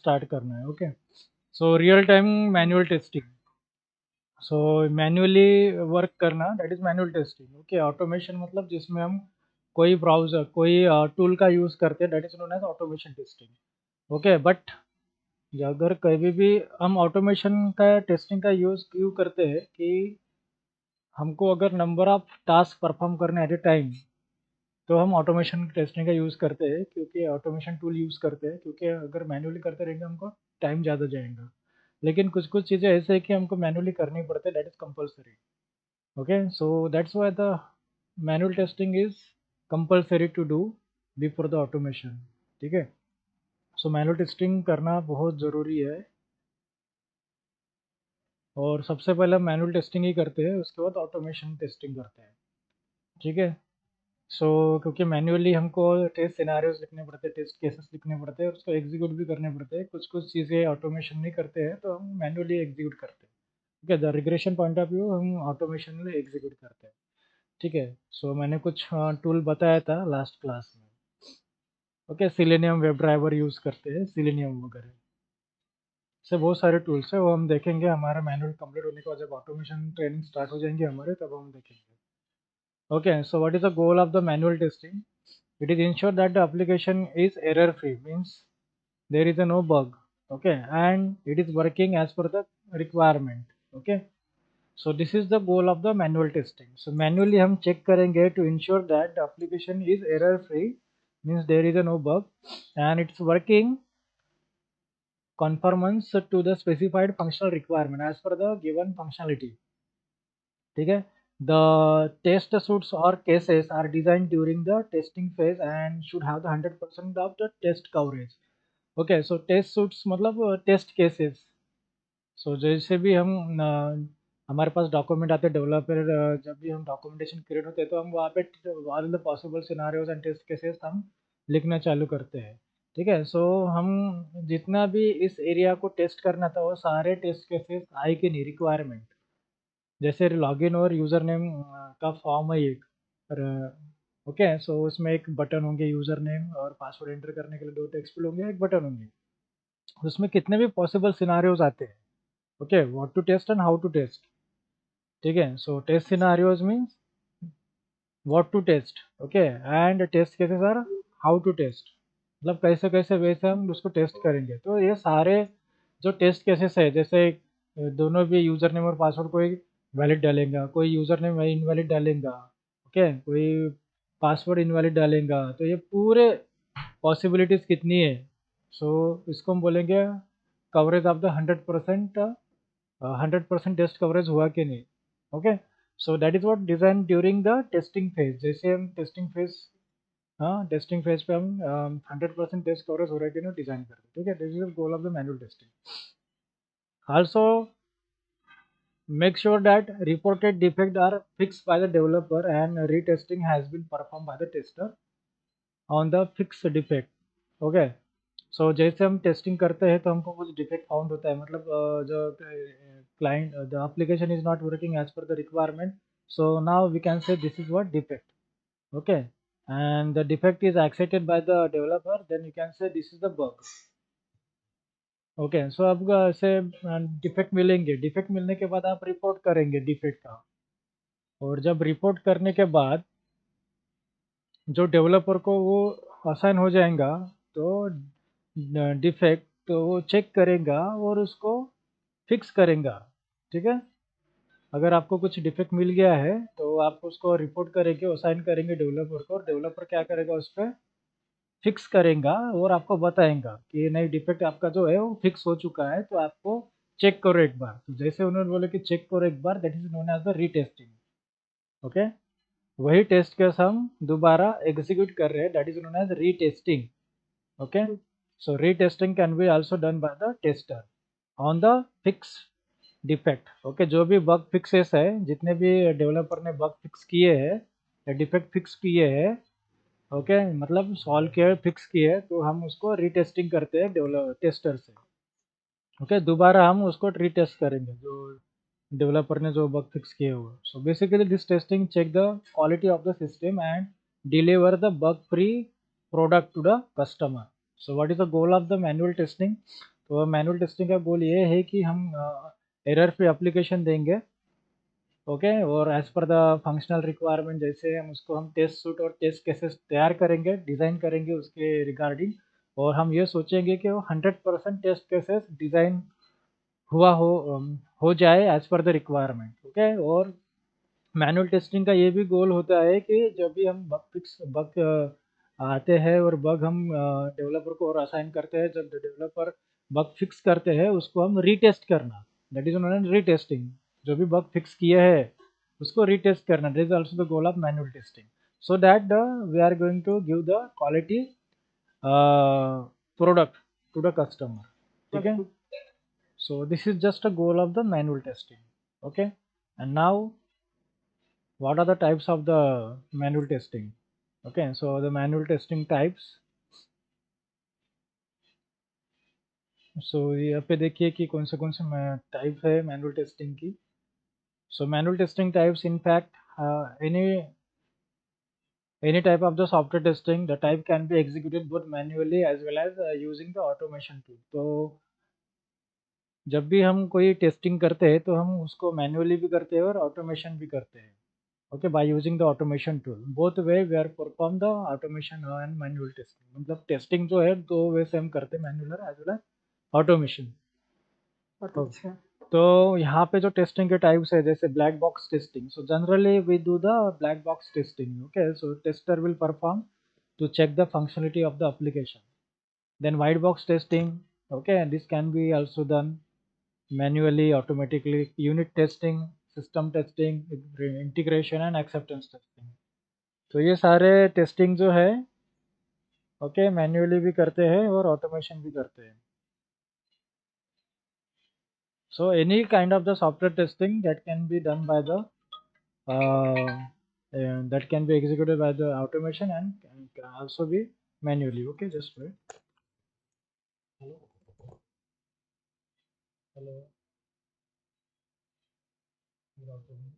Start करना है। Okay, so real time manual testing, so manually work करना, that is manual testing. Okay, automation मतलब जिसमें हम कोई ब्राउजर कोई टूल का यूज़ करते हैं, that is known as automation testing. Okay, but अगर कभी भी हम ऑटोमेशन का टेस्टिंग का यूज़ क्यों करते हैं कि हमको अगर नंबर ऑफ टास्क परफॉर्म करने एट ए टाइम, तो हम ऑटोमेशन टेस्टिंग का यूज़ करते हैं, क्योंकि ऑटोमेशन टूल यूज़ करते हैं, क्योंकि अगर मैन्युअली करते रहेंगे हमको टाइम ज़्यादा जाएगा। लेकिन कुछ कुछ चीज़ें ऐसे है कि हमको मैन्युअली करनी पड़ती है, that is compulsory. Okay, so that's why the manual testing is compulsory to do before the automation. ठीक है, सो मैनुअल टेस्टिंग करना बहुत ज़रूरी है, और सबसे पहले हम मैनुअल टेस्टिंग ही करते हैं, उसके बाद ऑटोमेशन टेस्टिंग करते हैं। ठीक है, सो क्योंकि मैन्युअली हमको टेस्ट सिनारियोज लिखने पड़ते हैं, टेस्ट केसेस लिखने पड़ते हैं, और उसको एग्जीक्यूट भी करने पड़ते हैं। कुछ कुछ चीज़ें ऑटोमेशन नहीं करते हैं, तो हम मैन्युअली एग्जीक्यूट करते हैं। ठीक है, the regression point of view हम ऑटोमेशन में एग्जीक्यूट करते हैं। ठीक है, सो मैंने कुछ टूल बताया था लास्ट क्लास में। Okay, selenium web driver use करते हैं, सिलेनियम वगैरह से बहुत सारे टूल्स है, वो हम देखेंगे हमारा मैनुअल कंप्लीट होने के बाद, जब ऑटोमेशन ट्रेनिंग स्टार्ट हो जाएंगे हमारे, तब हम देखेंगे। Okay, so what is the goal of the manual testing? It is ensure that the application is error free, means there is a no bug. Okay, and it is working as per the requirement. Okay, so this is the goal of the manual testing. So manually हम check करेंगे to ensure that the application is error free, means there is a no bug, and it's working conformance to the specified functional requirement as per the given functionality. ठीक है, the test suits or cases are designed during the testing phase and should have the 100% of the test coverage. Okay, so test suits मतलब test cases. सो जैसे भी हम हमारे पास document आते हैं developer, जब भी हम डॉक्यूमेंटेशन क्रिएट होते हैं, तो हम वहाँ पे all the possible scenarios and test cases हम लिखना चालू करते हैं। ठीक है, सो हम जितना भी इस एरिया को टेस्ट करना था, वो सारे टेस्ट केसेस आए कि नहीं, रिक्वायरमेंट। जैसे लॉगिन और यूज़र नेम का फॉर्म है एक, ओके, सो उसमें एक बटन होंगे यूज़र नेम और पासवर्ड एंटर करने के लिए, दो टेक्स्ट फील्ड होंगे, एक बटन होंगे। उसमें कितने भी पॉसिबल सिनारियोज आते हैं। Okay, what to test and how to test. ठीक है, so test scenarios means what to test, okay, and test cases are how to test, मतलब कैसे कैसे वैसे हम उसको टेस्ट करेंगे। तो ये सारे जो टेस्ट केसेस है, जैसे दोनों भी यूज़र नेम और पासवर्ड, कोई वैलिड डालेगा, कोई यूज़र नेम इनवैलिड डालेगा, ओके, कोई पासवर्ड इनवैलिड डालेगा, तो ये पूरे पॉसिबिलिटीज़ कितनी है। सो इसको हम बोलेंगे coverage of the 100%, 100% test coverage हुआ कि नहीं। Okay, so that is what design during the testing phase. जैसे हम टेस्टिंग फेज, हाँ, टेस्टिंग फेज पे हम 100% टेस्ट कवरेज हो रहा है कि नहीं डिजाइन करते। ठीक है, this is the goal of the manual testing. Also make sure that reported defects are fixed by the developer and retesting has been performed by the tester on the fixed defect. Okay, so जैसे हम testing करते हैं तो हमको कुछ defect found होता है, मतलब जो client the application is not working as per the requirement, so now we can say this is what defect. Okay, and the defect is accepted by the developer, then you can say this is the bug. Okay, so आपको ऐसे defect मिलेंगे, defect मिलने के बाद आप report करेंगे defect का, और जब रिपोर्ट करने के बाद जो डेवलपर को वो असाइन हो जाएगा, तो डिफेक्ट तो वो चेक करेगा और उसको फिक्स करेगा। ठीक है, अगर आपको कुछ डिफेक्ट मिल गया है, तो आप उसको रिपोर्ट करेंगे, असाइन करेंगे डेवलपर को, और डेवलपर क्या करेगा, उस पर फिक्स करेगा और आपको बताएगा कि नहीं, डिफेक्ट आपका जो है वो फिक्स हो चुका है, तो आपको चेक करो एक बार। तो जैसे उन्होंने बोले कि चेक करो एक बार, that is known as the retesting. Okay, वही टेस्ट केस हम दोबारा एग्जीक्यूट कर रहे हैं, that is known as retesting. Okay, so retesting can be also done by the tester on the fix defect. Okay, जो भी बग फिक्सेस है, जितने भी डेवलपर ने बग फिक्स किए हैं या डिफेक्ट फिक्स किए हैं, ओके, मतलब सॉल्व किए, फिक्स किए, तो हम उसको रीटेस्टिंग करते हैं डेवलपर टेस्टर से। ओके, दोबारा हम उसको रीटेस्ट करेंगे जो डेवलपर ने जो बग फिक्स किए हुए। So basically this testing check the quality of the system and deliver the bug free product to the customer. So what is the goal of the manual testing? तो manual testing का goal ये है कि हम error free application देंगे, okay, और as per the functional requirement जैसे हम उसको हम टेस्ट सूट और टेस्ट केसेस तैयार करेंगे, डिज़ाइन करेंगे उसके रिगार्डिंग, और हम ये सोचेंगे कि वो 100% टेस्ट केसेस डिज़ाइन हुआ हो जाए as per the requirement, okay. और मैनुअल टेस्टिंग का ये भी गोल होता है कि जब भी हम बग आते हैं और बग हम डेवलपर को और असाइन करते हैं, जब डेवलपर बग फिक्स करते हैं उसको हम रीटेस्ट करना, that is known as retesting. जो भी बग फिक्स किए हैं उसको रीटेस्ट करना, that is also the goal of manual testing, so that we are going to give the quality product to the customer, ठीक है। So this is just a goal of the manual testing, okay. And now what are the types of the manual testing? Okay, so the manual testing types, so यहाँ पे देखिए कि कौन से type है manual testing की। So manual testing types, in fact, any type of the software testing, the type can be executed both manually as well as using the automation tool. तो जब भी हम कोई टेस्टिंग करते हैं तो हम उसको मैन्युअली भी करते हैं और ऑटोमेशन भी करते हैं, okay, by using the automation tool. Both way we are perform the automation and manual testing, मतलब टेस्टिंग जो है दो वे से हम करते हैं, manual as well as automation. अच्छा, तो यहाँ पे जो टेस्टिंग के टाइप्स है जैसे black box testing, so generally we do the black box testing, okay. So tester will perform to check the functionality of the application. Then white box testing, okay, and this can be also done manually, automatically. Unit testing, system testing, integration and acceptance testing. तो ये सारे testing जो है, okay, manually भी करते हैं और automation भी करते हैं। So any kind of the software testing that can be done by the that can be executed by the automation and can also be manually, okay. Just wait. Hello. Hello. Good afternoon.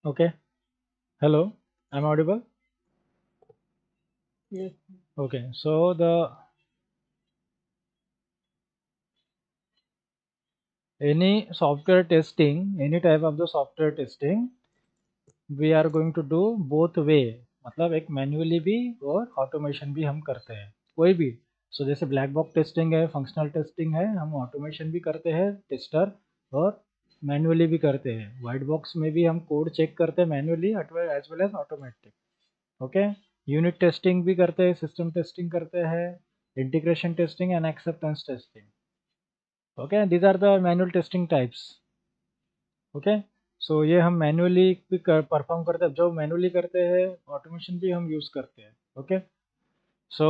Okay. Hello. I'm audible? Yes. Okay. So the any software testing, any type of the software testing, we are going to do both way, मतलब एक manually भी और automation भी हम करते हैं कोई भी। सो जैसे ब्लैक बॉक्स टेस्टिंग है, फंक्शनल टेस्टिंग है, हम ऑटोमेशन भी करते हैं टेस्टर, और मैन्युअली भी करते हैं। वाइट बॉक्स में भी हम कोड चेक करते हैं manually as well as automatic, okay. Unit testing भी करते हैं, सिस्टम टेस्टिंग करते हैं, integration testing and acceptance testing, okay. These are the manual testing types, okay. So ये हम मैन्युअली भी परफॉर्म करते हैं, जो मैन्युअली करते हैं ऑटोमेशन भी हम यूज़ करते हैं, okay. So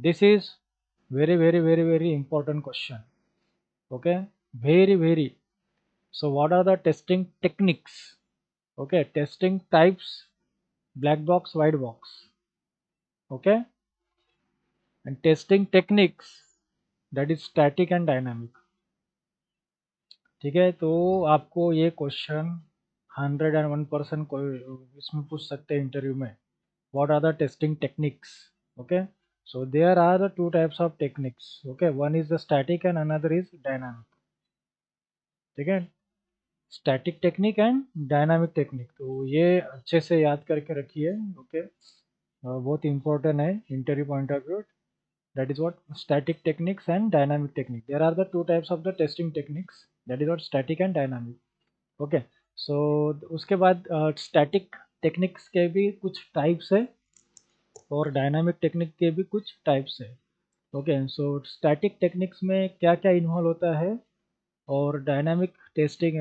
this is very very very very important question, okay, very very. So what are the testing techniques, okay, testing types, black box, white box, okay, and testing techniques, that is static and dynamic, ठीक है। तो आपको ये question 101% कोई इसमें पूछ सकते हैं इंटरव्यू में, what are the testing techniques, okay. So there are the two types of techniques, okay, one is the static and another is dynamic, ठीक है। Static technique and dynamic technique, तो ये अच्छे से याद करके रखिए, ओके, बहुत इंपॉर्टेंट है interview point of view. that is what static techniques and dynamic technique, there are the two types of the testing techniques, that is what static and dynamic, okay. So उसके बाद static techniques के भी कुछ types है और dynamic technique के भी कुछ टाइप्स है, ओके। सो स्टैटिक टेक्निक्स में क्या क्या इन्वॉल्व होता है और डायनामिक टेस्टिंग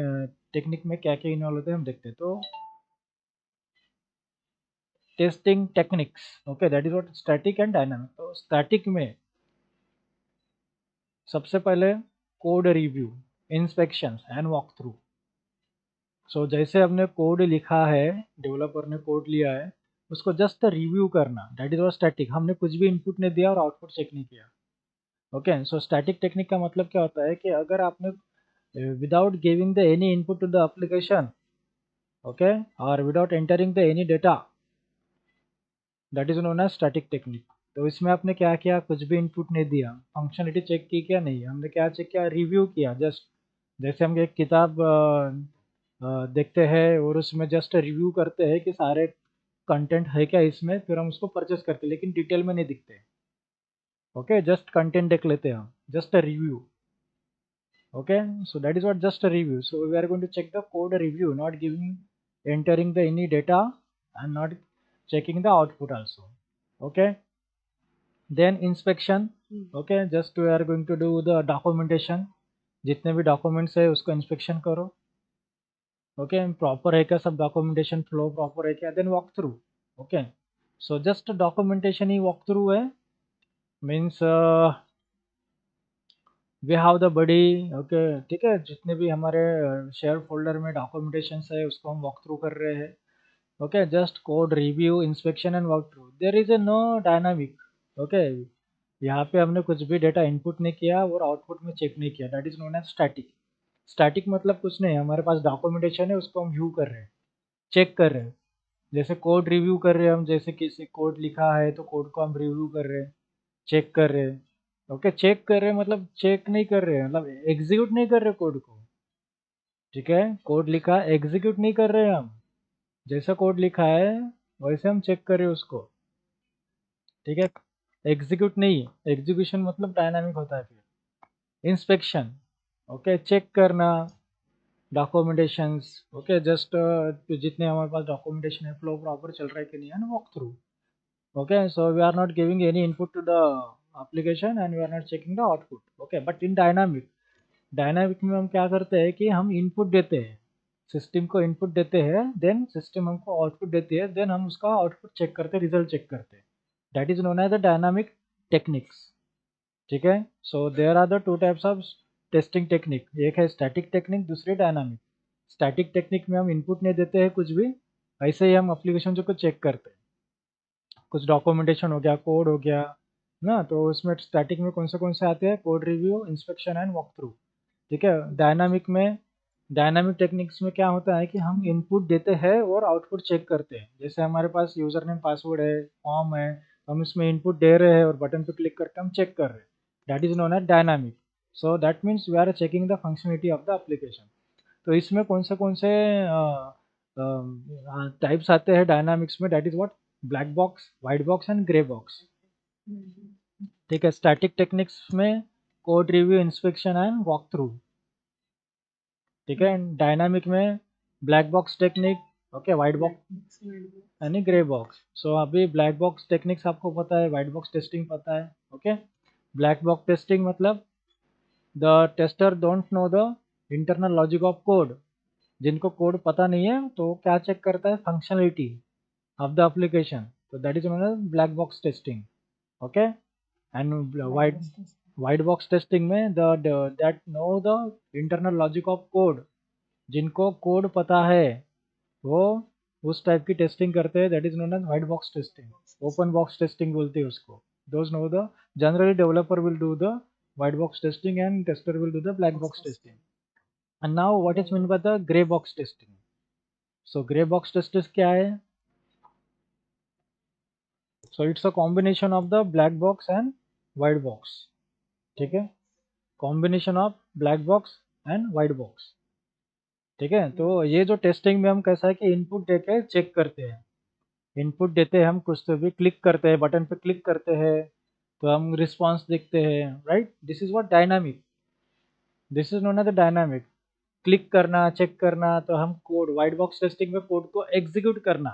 टेक्निक में क्या क्या इन्वॉल्व होता है हम देखते हैं। तो testing techniques, okay, that is what static and dynamic. तो स्टैटिक में सबसे पहले code review, inspection and walk through. So जैसे हमने कोड लिखा है, डेवलपर ने कोड लिया है, उसको जस्ट रिव्यू करना, दैट इज व्हाट स्टैटिक। हमने कुछ भी इनपुट नहीं दिया और आउटपुट चेक नहीं किया, ओके। सो स्टैटिक टेक्निक का मतलब क्या होता है कि अगर आपने without giving the any input to the application, okay, or without entering the any data, that is known as static technique. तो इसमें आपने क्या किया, कुछ भी इनपुट नहीं दिया, फंक्शनलिटी चेक की क्या नहीं, हमने क्या चेक किया, रिव्यू किया जस्ट। जैसे हम एक किताब देखते हैं और उसमें जस्ट रिव्यू करते हैं कि सारे कंटेंट है क्या इसमें, फिर हम उसको परचेस करते हैं, लेकिन डिटेल में नहीं दिखते। ओके, जस्ट कंटेंट देख लेते हैं हम, just a review. Okay, so that is what just a review. So we are going to check the code review, not giving entering the any data and not checking the output also. Okay, then inspection. Okay, just we are going to do the documentation. जितने भी documents है उसको inspection करो। Okay, proper है क्या सब, documentation flow proper है क्या, then walk through. Okay, so just documentation ही वॉक थ्रू है, means we have the buddy. Okay, ठीक है, जितने भी हमारे शेयर फोल्डर में डॉक्यूमेंटेशन है उसको हम वॉक थ्रू कर रहे हैं। Okay, just code review inspection and walk through, there is a no dynamic. Okay, यहाँ पे हमने कुछ भी डेटा इनपुट नहीं किया और आउटपुट में चेक नहीं किया, that is known as static. Static मतलब कुछ नहीं, हमारे पास डॉक्यूमेंटेशन है उसको हम व्यू कर रहे हैं, चेक कर रहे हैं। जैसे कोड रिव्यू कर रहे हैं हम, जैसे किसी कोड लिखा है तो कोड को हम रिव्यू कर रहे हैं, चेक कर रहे हैं। ओके, चेक कर रहे हैं मतलब चेक नहीं कर रहे हैं, मतलब एग्जीक्यूट नहीं कर रहे कोड को। ठीक है, कोड लिखा एग्जीक्यूट नहीं कर रहे हैं हम, जैसा कोड लिखा है वैसे हम चेक कर रहे हैं उसको। ठीक है, एग्जीक्यूट नहीं, एग्जीक्यूशन मतलब डायनामिक होता है। फिर इंस्पेक्शन, ओके, चेक करना डॉक्यूमेंटेशंस। ओके, जस्ट जितने हमारे पास डॉक्यूमेंटेशन है फ्लो प्रॉपर चल रहा है कि नहीं, and walk through. okay, so we are not giving any input to the application and we are not checking the output. Okay, but in dynamic में हम क्या करते हैं कि हम इनपुट देते हैं, सिस्टम को इनपुट देते हैं, देन सिस्टम हमको आउटपुट देती है, देन हम उसका आउटपुट चेक करते हैं, रिजल्ट चेक करते हैं। That is known as the dynamic techniques. ठीक है, so there are the two types of testing technique, एक है स्टैटिक टेक्निक, दूसरी डायनामिक। स्टैटिक टेक्निक में हम इनपुट नहीं देते हैं कुछ भी, ऐसे ही हम एप्लीकेशन को चेक करते हैं, कुछ डॉक्यूमेंटेशन हो गया, कोड हो गया ना, तो उसमें स्टैटिक में कौन से आते हैं, code review, inspection and walk through. ठीक है, डायनामिक टेक्निक्स में क्या होता है कि हम इनपुट देते हैं और आउटपुट चेक करते हैं। जैसे हमारे पास यूजर नेम पासवर्ड है, फॉर्म है, हम इसमें इनपुट दे रहे हैं और बटन पे क्लिक करके हम चेक कर रहे हैं, that is known as dynamic. So that means we are checking the functionality of the application. तो इसमें कौन से टाइप्स आते हैं डायनामिक्स में, that is what, black box, white box and grey box. ठीक है, स्टैटिक टेक्निक्स में code review, inspection and walk through. ठीक है, डायनामिक में black box technique, okay, white box यानी ग्रे बॉक्स। सो अभी ब्लैक बॉक्स टेक्निक्स आपको पता है, वाइट बॉक्स टेस्टिंग पता है। ओके, ब्लैक बॉक्स टेस्टिंग मतलब the tester don't know the internal logic of code. जिनको कोड पता नहीं है तो वो क्या चेक करता है, फंक्शनलिटी ऑफ द एप्लीकेशन, तो that is known as black box testing. Okay, and white box testing में the that know the internal logic of code, जिनको कोड पता है वो उस टाइप की टेस्टिंग करते हैं, that is known as white box testing. Open box testing बोलते हैं उसको। Those know the generally developer will do the white box testing and tester will do the black box testing. And now what is meant by the gray box testing? So gray box testers क्या है? So it's a combination of the black box and white box. ठीक है, combination of black box and white box. ठीक है, तो ये जो testing में हम कैसा है कि इनपुट देके चेक करते हैं, इनपुट देते हैं हम, कुछ तो भी क्लिक करते हैं, बटन पे क्लिक करते हैं तो हम रिस्पॉन्स देखते हैं, right, this is what dynamic, this is known as the dynamic. Click करना, चेक करना, तो हम कोड, वाइट बॉक्स टेस्टिंग में कोड को एग्जीक्यूट करना।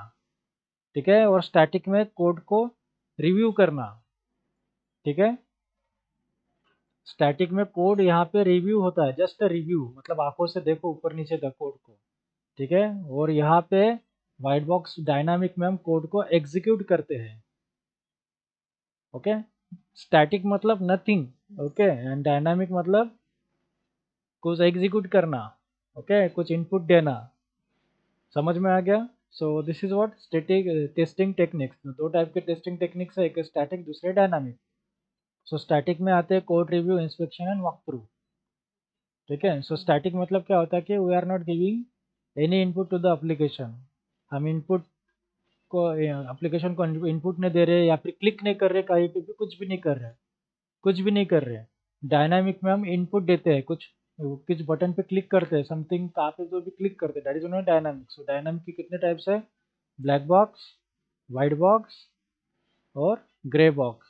ठीक है, और स्टैटिक में कोड को रिव्यू करना। ठीक है, स्टैटिक में कोड यहाँ पे रिव्यू होता है, जस्ट रिव्यू मतलब आंखों से देखो ऊपर नीचे द कोड को। ठीक है, और यहाँ पे वाइट बॉक्स डायनामिक में हम कोड को एग्जीक्यूट करते हैं। ओके, स्टैटिक मतलब नथिंग, ओके, एंड डायनामिक मतलब कुछ एग्जीक्यूट करना, ओके, कुछ इनपुट देना। समझ में आ गया? सो this is what static testing techniques. दो टाइप के टेस्टिंग टेक्निक्स है, एक स्टैटिक, दूसरे डायनामिक। सो स्टैटिक में आते हैं code review, inspection and walk through. ठीक है। सो स्टैटिक मतलब क्या होता है कि we are not giving any input to the application, हम इनपुट को एप्लीकेशन को इनपुट नहीं दे रहे या फिर क्लिक नहीं कर रहे, कहीं पे भी कुछ भी नहीं कर रहे, कुछ भी नहीं कर रहे। डायनामिक में हम इनपुट देते हैं, कुछ बटन पे क्लिक करते हैं, समथिंग कहाँ पे जो भी क्लिक करते हैं, that is not dynamic. So dynamic की कितने टाइप्स है? ब्लैक बॉक्स, वाइट बॉक्स और ग्रे बॉक्स।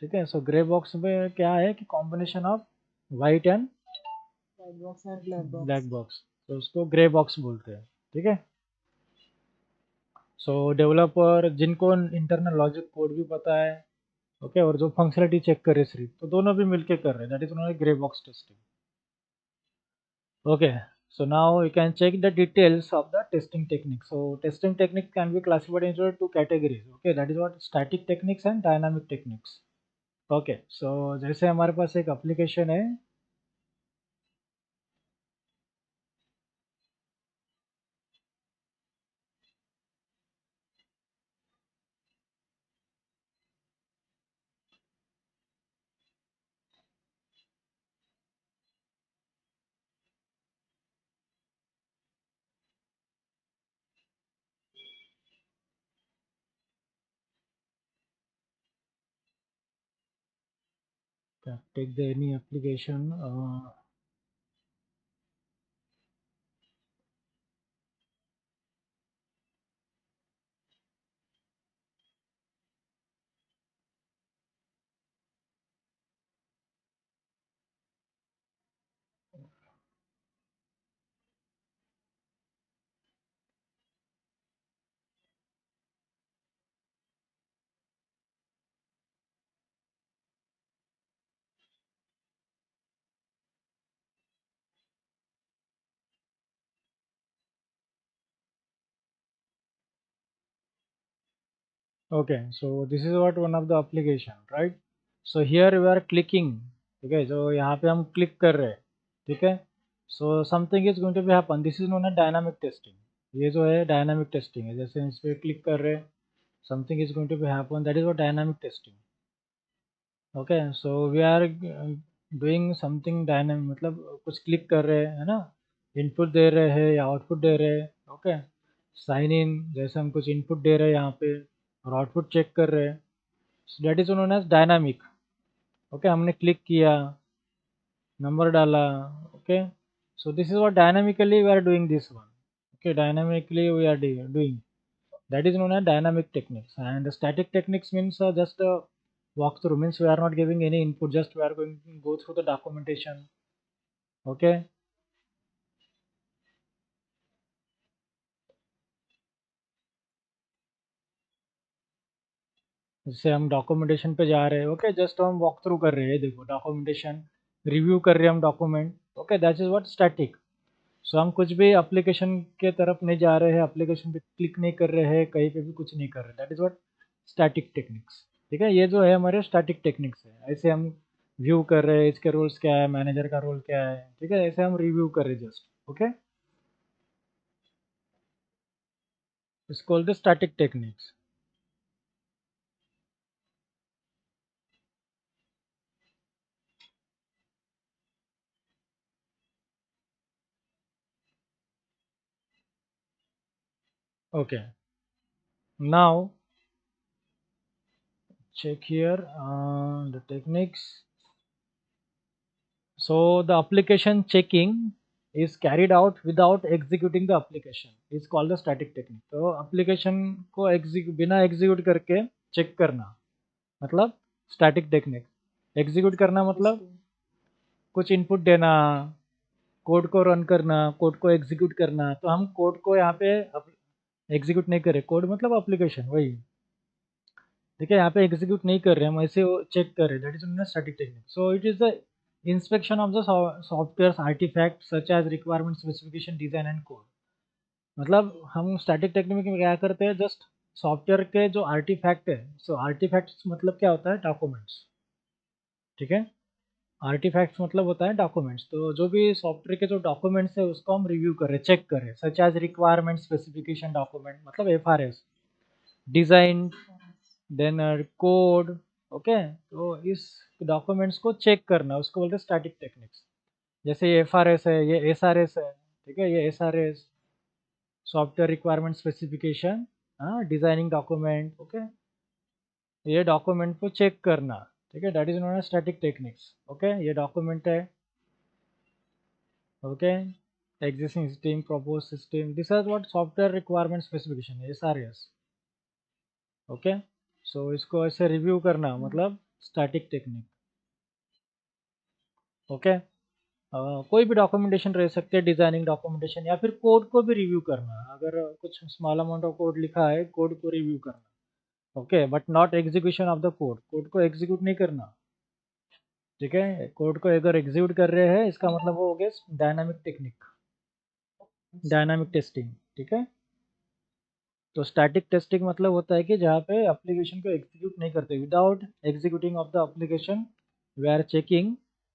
ठीक है। सो ग्रे बॉक्स में क्या है कि combination of white and white box और ब्लैक ब्लैक बॉक्स। बॉक्स, तो उसको ग्रे बॉक्स बोलते हैं। ठीक है। सो डेवलपर जिनको इंटरनल लॉजिक कोड भी पता है, ओके, और जो फंक्शनलिटी चेक करे सिर्फ, तो दोनों भी मिलके कर रहे हैं, दैट इज उन्होंने grey box testing. Okay, so now you can check the details of the testing technique. So testing technique can be classified into two categories, okay, that is what static techniques and dynamic techniques. Okay, so जैसे हमारे पास एक application है, take the any application, okay, so this is what one of the application, right? So here we are clicking, ठीक है, जो यहाँ पे हम क्लिक कर रहे हैं, ठीक है। so something is going to be happen, this is known as dynamic testing। ये जो है डायनामिक टेस्टिंग है, जैसे इस पे क्लिक कर रहे हैं, something is going to be happen, that is what dynamic testing। Okay, so we are doing something dynamic, मतलब कुछ क्लिक कर रहे हैं, है ना, इनपुट दे रहे हैं या आउटपुट दे रहे हैं। ओके, साइन इन, जैसे हम कुछ इनपुट दे रहे हैं यहाँ पे और आउटपुट चेक कर रहे हैं, that is known as dynamic. Okay, हमने क्लिक किया, नंबर डाला, okay, so this is what dynamically we are doing this one. Okay, dynamically we are doing, that is known as dynamic techniques. And static techniques means just walkthrough, means we are not giving any input, just we are going to go through the documentation। Okay, जैसे हम documentation पे जा रहे हैं, okay, just हम walk through कर रहे हैं, देखो डॉक्यूमेंटेशन रिव्यू कर रहे हैं हम document, okay, that is what static. So हम कुछ भी एप्लीकेशन के तरफ नहीं जा रहे हैं, एप्लीकेशन पे क्लिक नहीं कर रहे हैं, कहीं पे भी कुछ नहीं कर रहे, that is what static techniques. ठीक है, ये जो है हमारे स्टैटिक टेक्निक्स है। ऐसे हम व्यू कर रहे हैं, इसके रोल्स क्या है, मैनेजर का रोल क्या है, ठीक है, ऐसे हम रिव्यू कर रहे हैं just. Okay, it's called the static techniques. Okay, now check here the techniques. So the application checking is carried out without executing the application is called the static technique। तो application को बिना execute करके check करना मतलब static technique। execute करना मतलब कुछ input देना, कोड को रन करना, कोड को एग्जीक्यूट करना। तो हम कोड को यहाँ पे एग्जीक्यूट नहीं कर रहे, कोड मतलब एप्लीकेशन वही, ठीक है, यहाँ पे एग्जीक्यूट नहीं कर रहे, हम ऐसे चेक कर रहे, that is static technique. So it is the inspection of the software artifact such as requirement specification design and code. मतलब हम स्टैटिक टेक्निक में क्या करते हैं, जस्ट सॉफ्टवेयर के जो आर्टिफैक्ट है, सो आर्टिफैक्ट्स मतलब क्या होता है, डॉक्यूमेंट्स। ठीक है, आर्टिफैक्ट्स मतलब होता है डॉक्यूमेंट्स। तो जो भी सॉफ्टवेयर के जो डॉक्यूमेंट्स है उसको हम रिव्यू करें, चेक करें, such as requirement specification document मतलब FRS, design, then code, okay, तो इस डॉक्यूमेंट्स को चेक करना उसको बोलते हैं स्टैटिक टेक्निक्स। जैसे ये FRS है, ये SRS है, ठीक है, ये SRS सॉफ्टवेयर रिक्वायरमेंट स्पेसिफिकेशन, हाँ, डिजाइनिंग डॉक्यूमेंट, ओके, ये डॉक्यूमेंट को चेक करना, ठीक है, that is known as static techniques. Okay, ये डॉक्यूमेंट है, okay, existing system, propose system, this is what software requirement specification, SRS। Okay, so इसको ऐसे रिव्यू करना मतलब स्टैटिक टेक्निक। ओके, कोई भी डॉक्यूमेंटेशन रह सकते हैं, डिजाइनिंग डॉक्यूमेंटेशन या फिर कोड को भी रिव्यू करना, अगर कुछ स्मॉल अमाउंट ऑफ कोड लिखा है, कोड को रिव्यू करना। Okay, but not execution of the code, code को एग्जीक्यूट नहीं करना, ठीक है, कोड को अगर एग्जीक्यूट कर रहे हैं इसका मतलब वो हो गया डायनामिक टेक्निक, डायनामिक टेस्टिंग, ठीक है। तो स्टैटिक टेस्टिंग मतलब होता है कि जहाँ पे एप्लीकेशन को एग्जीक्यूट नहीं करते, without executing of the application we are checking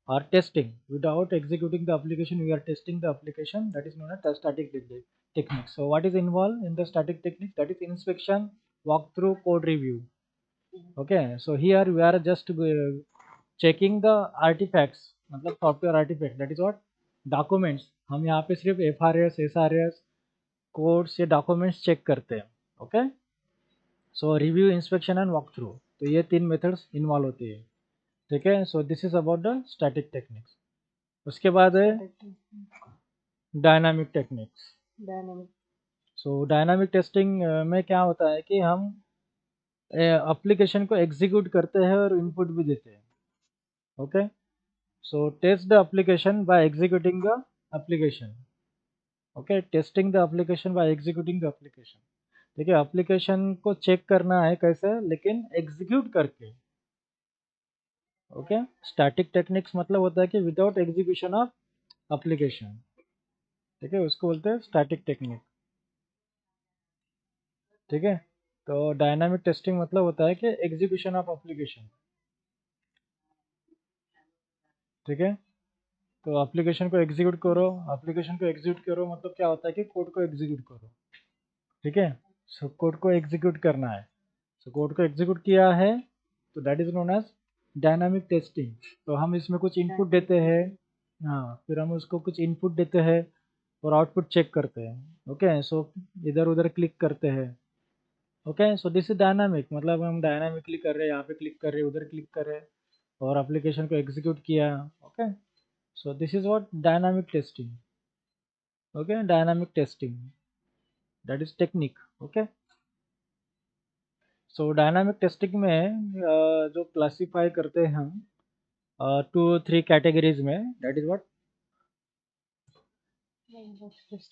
or testing, without executing the application we are testing the application, that is known as the static technique. So what is involved in the static technique? That is inspection, walkthrough, code review. Okay, so here we are just checking the artifacts, मतलब software artifact, that is what documents, हम यहाँ पे सिर्फ FRS SRS codes या documents check करते हैं। Okay, so review, inspection and walk through, तो ये 3 मेथड्स इन्वॉल्व होती है, ठीक है। So this is about the static techniques. उसके बाद है डायनामिक टेक्निक्स। डायनामिक। सो डायनामिक टेस्टिंग में क्या होता है कि हम एप्लीकेशन को एग्जीक्यूट करते हैं और इनपुट भी देते हैं। Okay, so test the application by executing the application. Okay, testing the application by executing the application, ठीक है, एप्लीकेशन को चेक करना है कैसे, लेकिन एग्जीक्यूट करके। ओके, स्टैटिक टेक्निक्स मतलब होता है कि विदाउट एग्जीक्यूशन ऑफ एप्लीकेशन, ठीक है, उसको बोलते हैं स्टैटिक टेक्निक, ठीक है। तो डायनामिक टेस्टिंग मतलब होता है कि एग्जीक्यूशन ऑफ एप्लीकेशन, ठीक है। तो एप्लीकेशन को एग्जीक्यूट करो, एप्लीकेशन को एग्जीक्यूट करो मतलब क्या होता है कि कोड को एग्जीक्यूट करो, ठीक है। सो कोड को एग्जीक्यूट करना है, सो कोड को एग्जीक्यूट किया है तो that is known as dynamic testing. तो हम इसमें कुछ इनपुट देते हैं, हाँ, फिर हम उसको कुछ इनपुट देते हैं और आउटपुट चेक करते हैं। ओके, सो इधर उधर क्लिक करते हैं। Okay, so this is dynamic, मतलब हम डायनामिकली कर रहे हैं, यहाँ पे क्लिक कर रहे हैं, उधर क्लिक कर रहे हैं और एप्लीकेशन को एग्जीक्यूट किया। Okay, so this is what dynamic testing. Okay, dynamic testing, that is technique. Okay, so dynamic testing में जो क्लासीफाई करते हैं हम 2-3 कैटेगरीज में, that is what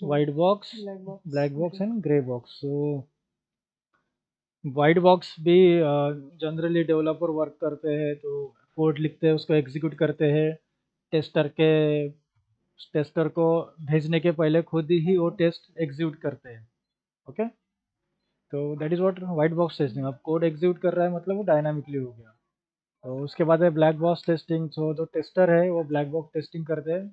white box, black box and grey box. So white box भी generally developer work करते हैं, तो कोड लिखते हैं, उसको एग्जीक्यूट करते हैं, टेस्टर के टेस्टर को भेजने के पहले खुद ही वो टेस्ट एग्जीक्यूट करते हैं। ओके, तो that is what white box testing. अब कोड एग्जीक्यूट कर रहा है मतलब वो डायनामिकली हो गया। तो उसके बाद है ब्लैक बॉक्स टेस्टिंग। सो जो टेस्टर है वो ब्लैक बॉक्स टेस्टिंग करते हैं,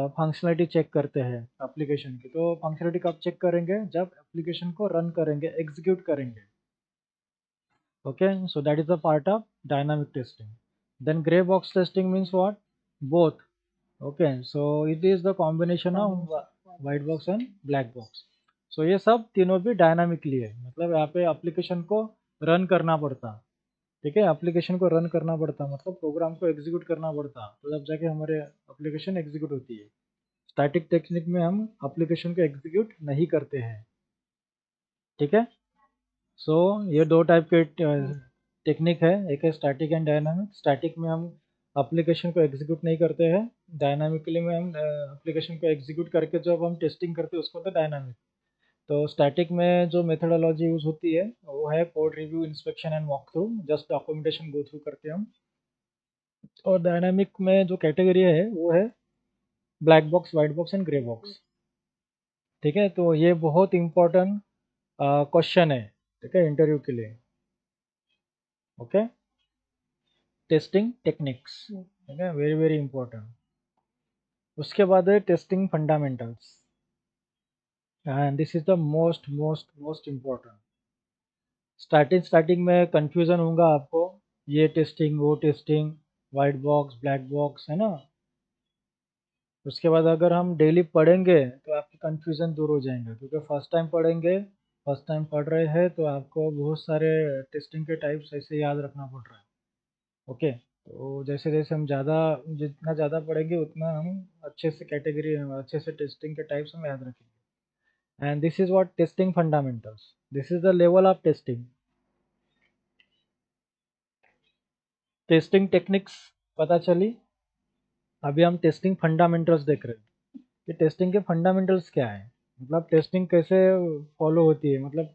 फंक्शनलिटी चेक करते हैं एप्लीकेशन की। तो फंक्शनलिटी कब चेक करेंगे, जब एप्लीकेशन को रन करेंगे, एग्जीक्यूट करेंगे। Okay, so that is the part of dynamic testing. Then gray box testing means what? Both. Okay, so it is the combination of white box and black box. So ये सब तीनों भी dynamically है, मतलब यहाँ पे application को run करना पड़ता, ठीक है, एप्लीकेशन को रन करना पड़ता मतलब प्रोग्राम को एग्जीक्यूट करना पड़ता, तो तब जाके हमारे एप्लीकेशन एग्जीक्यूट होती है। स्टैटिक टेक्निक में हम एप्लीकेशन को एग्जीक्यूट नहीं करते हैं, ठीक है। सो ये दो टाइप के टेक्निक है, एक है स्टैटिक एंड डायनामिक। स्टैटिक में हम एप्लीकेशन को एग्जीक्यूट नहीं करते हैं, डायनामिकली में हम एप्लीकेशन को एग्जीक्यूट करके जब हम टेस्टिंग करते हैं उसको तो डायनामिक। तो स्टैटिक में जो मेथोडोलॉजी यूज होती है वो है code review, inspection and walk through, just documentation go through करते हैं हम। और डायनामिक में जो कैटेगरी है वो है black box, white box and grey box, ठीक है। तो ये बहुत इंपॉर्टेंट क्वेश्चन है, ठीक है, इंटरव्यू के लिए। ओके, टेस्टिंग टेक्निक्स, ठीक है, वेरी वेरी इंपॉर्टेंट। उसके बाद है testing fundamentals, and this is the most most most important. Starting starting में कंफ्यूजन होगा आपको, ये टेस्टिंग वो testing, white box black box, है ना। उसके बाद अगर हम डेली पढ़ेंगे तो आपकी कंफ्यूजन दूर हो जाएंगे, क्योंकि फर्स्ट टाइम पढ़ेंगे, फर्स्ट टाइम पढ़ रहे हैं तो आपको बहुत सारे टेस्टिंग के टाइप्स ऐसे याद रखना पड़ रहा है। ओके, तो जैसे जैसे हम ज़्यादा, जितना ज़्यादा पढ़ेंगे उतना हम अच्छे से कैटेगरी, अच्छे से टेस्टिंग के टाइप्स हम याद रखेंगे। And this is what testing fundamentals, this is the level of testing. Testing techniques पता चली, अभी हम टेस्टिंग फंडामेंटल्स देख रहे हैं कि टेस्टिंग के फंडामेंटल्स क्या है, मतलब टेस्टिंग कैसे फॉलो होती है, मतलब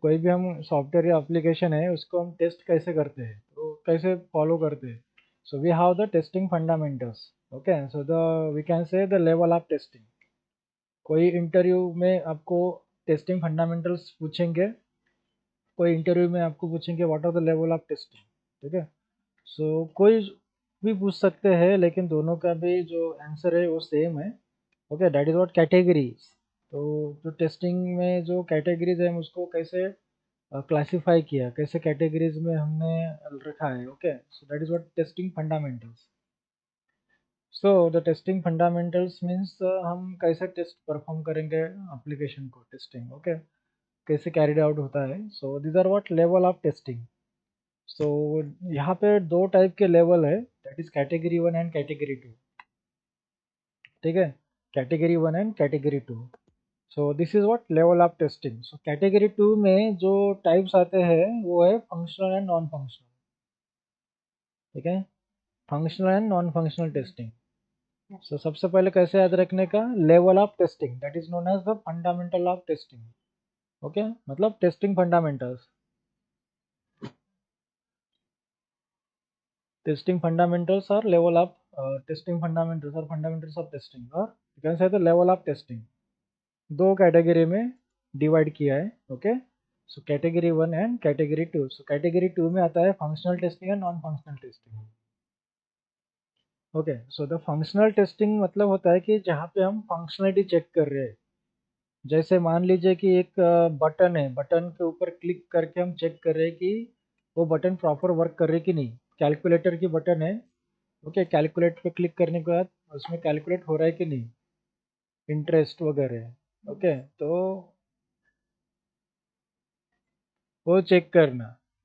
कोई भी हम सॉफ्टवेयर या एप्लीकेशन है उसको हम टेस्ट कैसे करते हैं, तो कैसे फॉलो करते हैं। So we have the testing fundamentals. Okay, so the we can say the level of testing. कोई इंटरव्यू में आपको टेस्टिंग फंडामेंटल्स पूछेंगे, कोई इंटरव्यू में आपको पूछेंगे what are the level of testing, ठीक है। सो कोई भी पूछ सकते हैं, लेकिन दोनों का भी जो आंसर है वो सेम है। Okay, that is what categories. तो जो टेस्टिंग में जो कैटेगरीज है हम उसको कैसे क्लासिफाई किया, कैसे कैटेगरीज में हमने रखा है। Okay, so that is what testing fundamentals. So the testing fundamentals means हम कैसे टेस्ट परफॉर्म करेंगे एप्लीकेशन को, टेस्टिंग। ओके, कैसे कैरिड आउट होता है। So these are what level of testing. So यहाँ पे दो टाइप के लेवल है, that is category one and category two, ठीक है। Category one and category two. So this is what level of testing. So category two में जो types आते हैं वो है फंक्शनल एंड नॉन फंक्शनल, ठीक है। Functional and non functional testing. So सबसे पहले कैसे याद रखने का, level of testing that is known as the fundamental of testing. Okay, मतलब testing fundamentals, testing fundamentals or level of testing fundamentals or fundamentals of testing, or you can say the level of testing। दो category में divide किया है। Okay, so category one and category two. So category two में आता है functional testing and non functional testing. Okay, so the functional testing मतलब होता है कि जहाँ पे हम फंक्शनलिटी चेक कर रहे हैं। जैसे मान लीजिए कि एक बटन है, बटन के ऊपर क्लिक करके हम चेक कर रहे हैं कि वो बटन प्रॉपर वर्क कर रही है कि नहीं। कैलकुलेटर की बटन है, ओके, कैलकुलेट पे क्लिक करने के बाद उसमें कैलकुलेट हो रहा है कि नहीं, इंटरेस्ट वगैरह। ओके, तो वो चेक करना।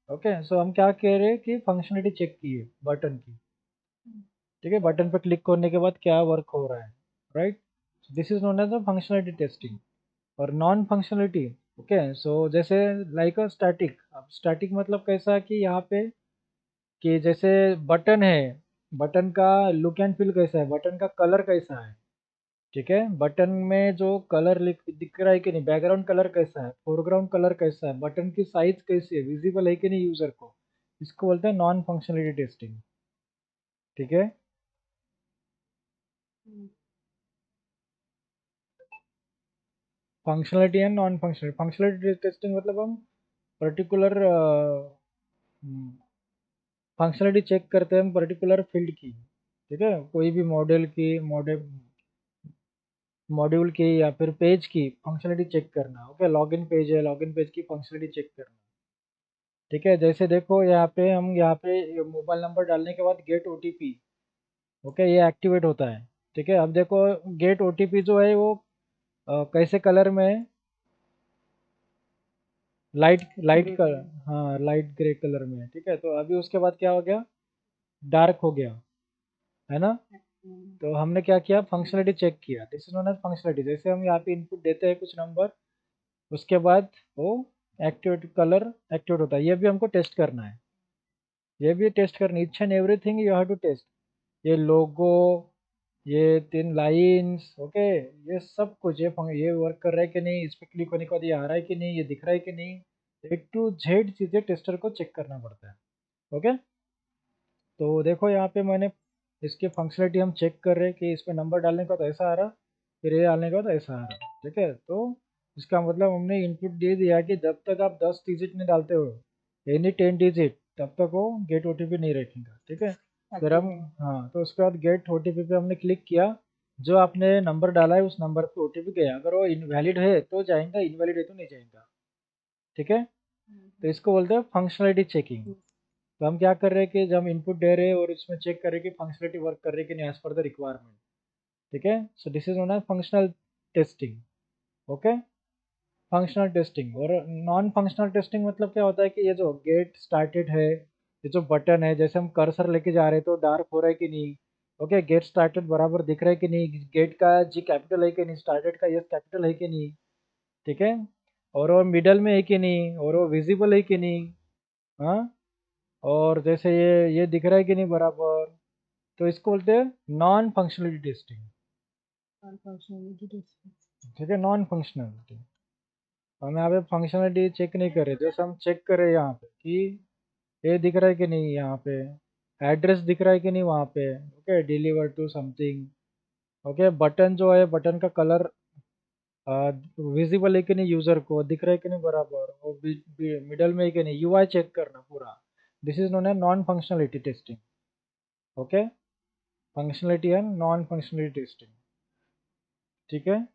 ओके, सो हम क्या कह रहे हैं कि फंक्शनलिटी चेक की है बटन की, ठीक है। बटन पे क्लिक करने के बाद क्या वर्क हो रहा है, right. This is known as a functionality testing. और नॉन फंक्शनलिटी, ओके, सो जैसे लाइक अ स्टैटिक। अब स्टैटिक मतलब कैसा कि यहाँ पे कि जैसे बटन है, बटन का लुक एंड फील कैसा है, बटन का कलर कैसा है, ठीक है। बटन में जो कलर दिख रहा है कि नहीं, बैकग्राउंड कलर कैसा है, फोरग्राउंड कलर कैसा है, बटन की साइज कैसी है, विजिबल है कि नहीं यूजर को, इसको बोलते हैं नॉन फंक्शनलिटी टेस्टिंग, ठीक है। Functionality and non functionality, functionality testing मतलब हम पर्टिकुलर फंक्शनलिटी चेक करते हैं हम पर्टिकुलर फील्ड की, ठीक है। कोई भी मॉडल की, मॉड्यूल की या फिर पेज की फंक्शनलिटी चेक करना। ओके, लॉगिन पेज है, लॉगिन पेज की फंक्शनलिटी चेक करना, ठीक है। जैसे देखो यहाँ पे हम, यहाँ पे मोबाइल नंबर डालने के बाद गेट ओटीपी, ओके, ये एक्टिवेट होता है, ठीक है। अब देखो गेट ओटीपी जो है वो कैसे कलर में है, लाइट लाइट कलर, हाँ लाइट ग्रे कलर में है, ठीक है। तो अभी उसके बाद क्या हो गया, डार्क हो गया, है ना। तो हमने क्या किया, फंक्शनलिटी चेक किया, this is known as functionality. जैसे हम यहाँ पे इनपुट देते हैं कुछ नंबर, उसके बाद वो एक्टिवेट कलर एक्टिवेट होता है, ये भी हमको टेस्ट करना है, ये भी टेस्ट करनी, each and everything you have to test. ये लोगो, ये तीन लाइंस, ओके, ये सब कुछ, ये वर्क कर रहा है कि नहीं, इस पर क्लिक होने के बाद ये आ रहा है कि नहीं, ये दिख रहा है कि नहीं, ए टू जेड चीज़ें टेस्टर को चेक करना पड़ता है। ओके, तो देखो यहाँ पे मैंने इसकी फंक्शनलिटी हम चेक कर रहे हैं कि इसमें नंबर डालने के बाद ऐसा आ रहा, फिर ये डालने के बाद ऐसा आ रहा, ठीक है। तो इसका मतलब हमने इनपुट दे दिया कि जब तक आप 10 डिजिट नहीं डालते हो, एनी 10 डिजिट, तब तक वो गेट ओटीपी नहीं रखेगा, ठीक है। फिर हम, हाँ, तो उसके बाद गेट ओटीपी पे हमने क्लिक किया, जो आपने नंबर डाला है उस नंबर पे ओटीपी गया, अगर वो इनवैलिड है तो जाएगा, इनवैलिड है तो नहीं जाएगा, ठीक है। तो इसको बोलते हैं फंक्शनलिटी चेकिंग। तो हम क्या कर रहे हैं कि जब हम इनपुट दे रहे हैं और उसमें चेक कर रहे हैं कि फंक्शनलिटी वर्क कर रही है कि नहीं एज पर द रिक्वायरमेंट। ठीक है, so this is known as functional testing. Okay, functional testing. और नॉन फंक्शनल टेस्टिंग मतलब क्या होता है कि ये जो गेट स्टार्टेड है, ये जो बटन है, जैसे हम कर्सर लेके जा रहे हैं तो डार्क हो रहा है कि नहीं, ओके, गेट स्टार्टेड बराबर दिख रहा है कि नहीं, गेट का जी कैपिटल है कि नहीं, स्टार्टेड का यस कैपिटल है कि नहीं, ठीक है, और वो मिडल में है कि नहीं, और वो विजिबल है कि नहीं, हाँ, और जैसे ये दिख रहा है कि नहीं बराबर, तो इसको बोलते हैं non functionality testing. non-functionality testing. ठीक है, नॉन फंक्शनलिटी। हम यहाँ पे फंक्शनलिटी चेक नहीं कर रहे, जैसे हम चेक करें यहाँ पे कि ये दिख रहा है कि नहीं, यहाँ पे एड्रेस दिख रहा है कि नहीं वहाँ पे, okay, deliver to something, okay, button जो है बटन का कलर विजिबल है कि नहीं, यूजर को दिख रहा है कि नहीं बराबर, और मिडल में है कि नहीं, यूआई चेक करना पूरा। This is known as non functionality testing. Okay, functionality and non functionality testing. ठीक है,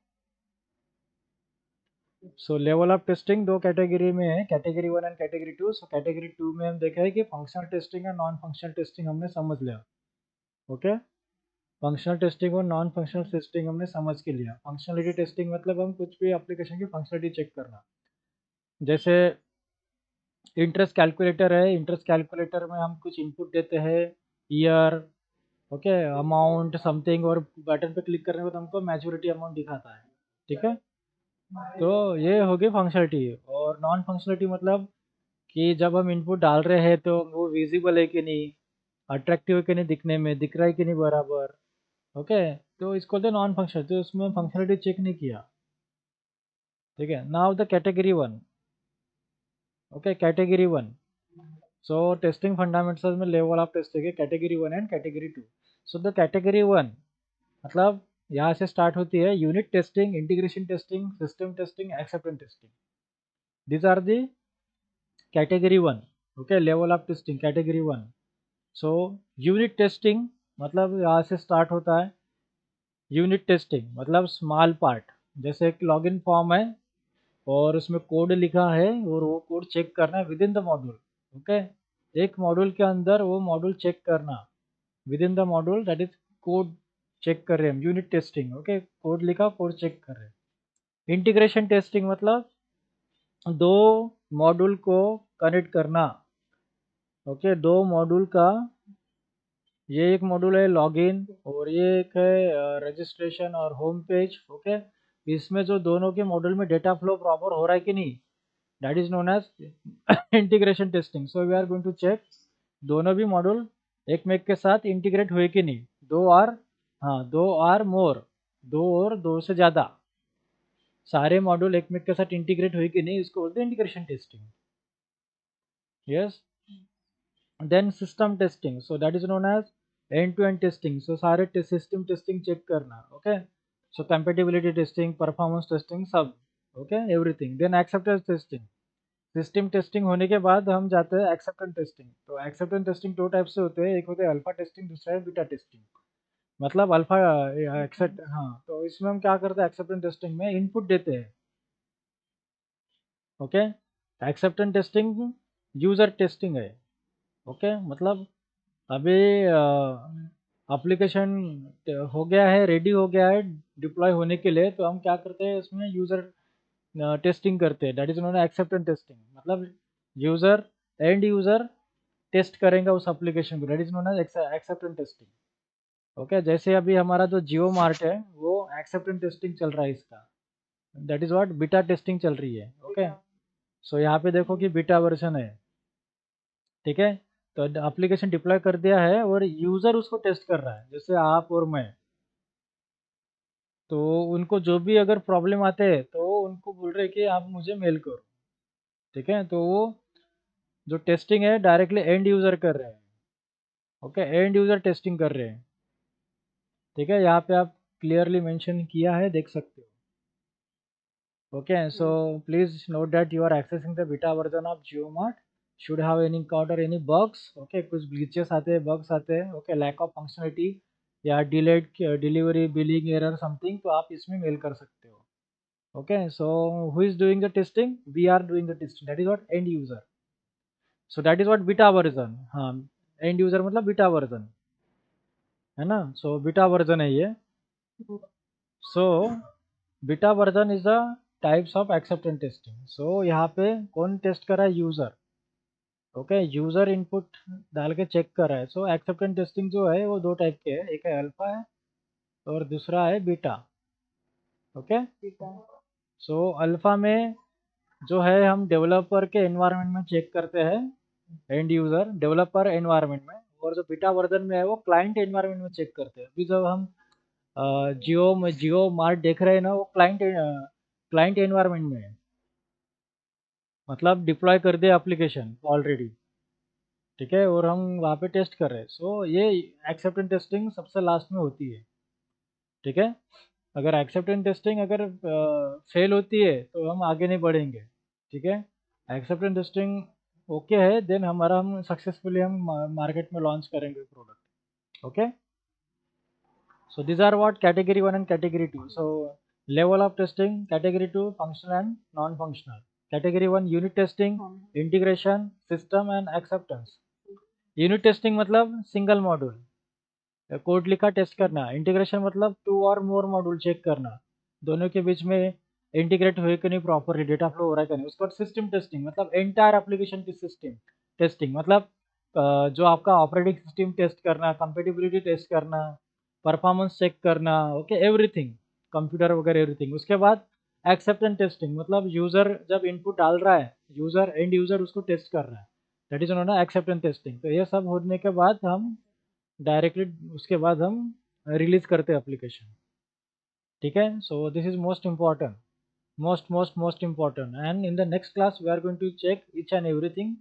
सो लेवल ऑफ टेस्टिंग दो कैटेगरी में है, category 1 and category 2। So category 2 में हम देखा है कि फंक्शनल टेस्टिंग और नॉन फंक्शनल टेस्टिंग हमने समझ लिया। ओके, फंक्शनल टेस्टिंग और नॉन फंक्शनल टेस्टिंग हमने समझ के लिया। फंक्शनलिटी टेस्टिंग मतलब हम कुछ भी एप्लीकेशन की फंक्शनलिटी चेक करना। जैसे इंटरेस्ट कैलकुलेटर है, इंटरेस्ट कैलकुलेटर में हम कुछ इनपुट देते हैं, ईयर, ओके, अमाउंट समथिंग, और बटन पे क्लिक करने के बाद हमको मैच्योरिटी अमाउंट दिखाता है। ठीक है, तो ये हो गई फंक्शनलिटी। और नॉन फंक्शनलिटी मतलब कि जब हम इनपुट डाल रहे हैं तो वो विजिबल है कि नहीं, अट्रैक्टिव है कि नहीं, दिखने में दिख रहा है कि नहीं बराबर, ओके, तो इसको बोलते हैं नॉन फंक्शनल, तो उसमें फंक्शनलिटी चेक नहीं किया। ठीक है, नाउ द कैटेगरी 1। ओके, कैटेगरी 1। सो टेस्टिंग फंडामेंटल्स में लेवल ऑफ टेस्टिंग है category 1 and category 2। So the category 1 मतलब यहाँ से स्टार्ट होती है unit testing, integration testing, system testing, acceptance testing. These are the category 1। Okay, level of testing category 1। So unit testing मतलब यहाँ से स्टार्ट होता है। यूनिट टेस्टिंग मतलब स्मॉल पार्ट, जैसे एक लॉगिन फॉर्म है और उसमें कोड लिखा है और वो कोड चेक करना है within the module. Okay, एक मॉड्यूल के अंदर वो मॉड्यूल चेक करना within the module, that is code check कर रहे हैं हम, यूनिट टेस्टिंग। ओके, कोड लिखा, कोड चेक कर रहे हैं। इंटीग्रेशन टेस्टिंग मतलब दो मॉड्यूल को कनेक्ट करना। ओके, दो मॉड्यूल का, ये एक मॉड्यूल है लॉगिन और ये एक है रजिस्ट्रेशन और होम पेज। ओके, इसमें जो दोनों के मॉड्यूल में डेटा फ्लो प्रॉपर हो रहा है कि नहीं, that is known as integration testing. So we are going to check दोनों भी मॉड्यूल एक में के साथ इंटीग्रेट हुए कि नहीं, दो आर, हाँ, दो आर मोर, दो और दो से ज़्यादा सारे मॉड्यूल एक में के साथ इंटीग्रेट हुए कि नहीं, इसको बोलते हैं integration testing. Yes, then system testing, so that is known as end to end testing. So सारे सिस्टम टेस्टिंग चेक करना। Okay, so compatibility testing, performance testing, सब, okay, everything. Then acceptance testing, system testing होने के बाद हम जाते हैं acceptance testing. तो एक्सेप्टेंस टेस्टिंग दो टाइप से होते हैं, एक होते हैं अल्फा टेस्टिंग, दूसरा है बीटा टेस्टिंग। मतलब अल्फा एक्सेप्ट, हाँ, तो इसमें हम क्या करते हैं, एक्सेप्टेंस टेस्टिंग में इनपुट देते हैं। Okay, acceptance testing user testing है। ओके, मतलब अभी एप्लीकेशन हो गया है, रेडी हो गया है डिप्लॉय होने के लिए, तो हम क्या करते हैं इसमें यूजर टेस्टिंग करते हैं, that is known acceptance testing. मतलब यूजर, एंड यूजर टेस्ट करेंगे उस एप्लीकेशन को, that is known as acceptance testing. Okay, जैसे अभी हमारा जो जियो मार्ट है वो एक्सेप्टेंस टेस्टिंग चल रहा है इसका, that is what beta testing चल रही है। ओके, सो यहाँ पे देखो कि बीटा वर्जन है। ठीक है, तो एप्लीकेशन डिप्लॉय कर दिया है और यूजर उसको टेस्ट कर रहा है, जैसे आप और मैं। तो उनको जो भी अगर प्रॉब्लम आते हैं तो उनको बोल रहे हैं कि आप मुझे मेल करो। ठीक है, तो वो जो टेस्टिंग है डायरेक्टली एंड यूजर कर रहे हैं। ओके, एंड यूजर टेस्टिंग कर रहे हैं। ठीक है, यहाँ पे आप क्लियरली मेंशन किया है, देख सकते हो। Okay, so please note that you are accessing the beta version of JioMart, should have any encounter any bugs. Okay, कुछ ग्लिचेस आते हैं, बग्स आते हैं, ओके, लैक ऑफ फंक्शनलिटी या delayed delivery, billing error something, तो आप इसमें मेल कर सकते हो। Okay, so who is doing the testing, we are doing the testing, that is what end user. So that is what beta version, हाँ, and user मतलब beta version है ना, सो बीटा वर्जन है ये। So beta version is the types of acceptance testing. So यहाँ पे कौन test कर रहा है, यूजर, ओके, यूजर इनपुट डाल के चेक कर रहा है। सो एक्सेप्टेंस टेस्टिंग जो है वो दो टाइप के है, एक है अल्फा है और दूसरा है बीटा, ओके। सो अल्फा में जो है हम डेवलपर के एनवायरनमेंट में चेक करते हैं, एंड यूजर डेवलपर एनवायरनमेंट में, और जो बीटा वर्जन में है वो क्लाइंट एनवायरनमेंट में चेक करते हैं। अभी जब हम जियो मार्ट देख रहे हैं ना, वो क्लाइंट एनवायरनमेंट में है, मतलब डिप्लॉय कर दिया एप्लीकेशन ऑलरेडी, ठीक है, और हम वहाँ पे टेस्ट कर रहे हैं। सो ये एक्सेप्टेंस टेस्टिंग सबसे लास्ट में होती है, ठीक है। अगर एक्सेप्टेंस टेस्टिंग अगर फेल होती है तो हम आगे नहीं बढ़ेंगे, ठीक है। एक्सेप्टेंस टेस्टिंग ओके है, देन हम सक्सेसफुली हम मार्केट में लॉन्च करेंगे product, okay. So these are what category 1 and category 2. So level of testing, category 2 functional and non-functional. Category 1 unit testing, integration, system and acceptance. Unit testing मतलब single module, code लिखा test करना। Integration मतलब to और मोर module check करना, दोनों के बीच में integrate हुए कि नहीं, प्रॉपरली डेटा फ्लो हो रहा है कि नहीं। उसके बाद सिस्टम टेस्टिंग मतलब एंटायर एप्लीकेशन की सिस्टम टेस्टिंग, मतलब जो आपका ऑपरेटिंग सिस्टम टेस्ट करना, कंपेटिबिलिटी टेस्ट करना, परफॉर्मेंस चेक करना, ओके, एवरीथिंग, कंप्यूटर वगैरह एवरीथिंग। उसके बाद एक्सेप्टेंस टेस्टिंग मतलब यूजर जब इनपुट डाल रहा है, यूजर एंड यूजर उसको टेस्ट कर रहा है, that is known acceptance testing. तो ये सब होने के बाद हम डायरेक्टली उसके बाद हम रिलीज करते हैं एप्लीकेशन, ठीक है। So this is most important, most important, and in the next class we are going to check each and everything